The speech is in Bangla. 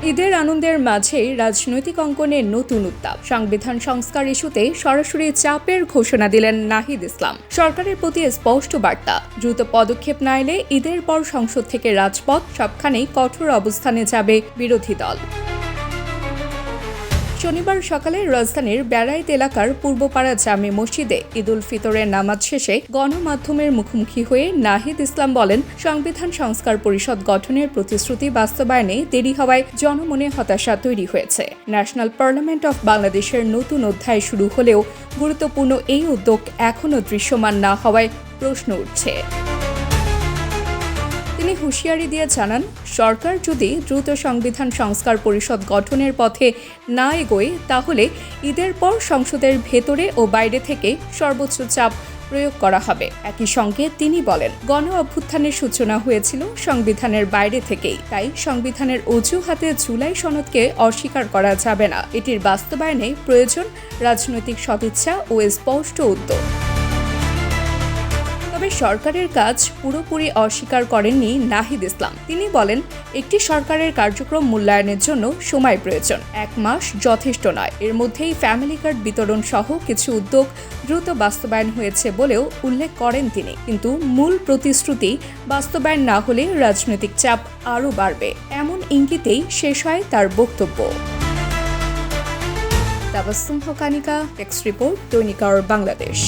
ঈদের আনন্দের মাঝেই রাজনৈতিক অঙ্গনে নতুন উত্তাপ। সংবিধান সংস্কার ইস্যুতে সরাসরি চাপের ঘোষণা দিলেন নাহিদ ইসলাম। সরকারের প্রতি স্পষ্ট বার্তা, দ্রুত পদক্ষেপ না এলে ঈদের পর সংসদ থেকে রাজপথ সবখানেই কঠোর অবস্থানে যাবে বিরোধী দল। শনিবার সকালে রাজধানীর বেড়াইত এলাকার পূর্বপাড়া জামে মসজিদে ঈদ উল ফিতরের নামাজ শেষে গণমাধ্যমের মুখোমুখি হয়ে নাহিদ ইসলাম বলেন, সংবিধান সংস্কার পরিষদ গঠনের প্রতিশ্রুতি বাস্তবায়নে দেরি হওয়ায় জনমনে হতাশা তৈরি হয়েছে। ন্যাশনাল পার্লামেন্ট অফ বাংলাদেশের নতুন অধ্যায় শুরু হলেও গুরুত্বপূর্ণ এই উদ্যোগ এখনও দৃশ্যমান না হওয়ায় প্রশ্ন উঠছে। তিনি হুঁশিয়ারি দিয়ে জানান, সরকার যদি দ্রুত সংবিধান সংস্কার পরিষদ গঠনের পথে না এগোয় তাহলে ঈদের পর সংসদের ভেতরে ও বাইরে থেকে সর্বোচ্চ চাপ প্রয়োগ করা হবে। একই সঙ্গে তিনি বলেন, গণ অভ্যুত্থানের সূচনা হয়েছিল সংবিধানের বাইরে থেকেই, তাই সংবিধানের অজুহাতে জুলাই সনদকে অস্বীকার করা যাবে না। এটির বাস্তবায়নে প্রয়োজন রাজনৈতিক সদিচ্ছা ও স্পষ্ট উদ্যোগ। তবে সরকারের কাজ পুরোপুরি অস্বীকার করেননি নাহিদ ইসলাম। তিনি বলেন, একটি সরকারের কার্যক্রম মূল্যায়নের জন্য সময় প্রয়োজন, 1 মাস যথেষ্ট নয়। এর মধ্যেই ফ্যামিলি কার্ড বিতরণ সহ কিছু উদ্যোগ দ্রুত বাস্তবায়ন হয়েছে বলেও উল্লেখ করেন তিনি। কিন্তু মূল প্রতিশ্রুতি বাস্তবায়ন না হলে রাজনৈতিক চাপ আরও বাড়বে, এমন ইঙ্গিতেই শেষ হয় তার বক্তব্য। তাবাসসুম হকানিকা, টেক্সট রিপোর্ট, দৈনিক আওয়ার বাংলাদেশ।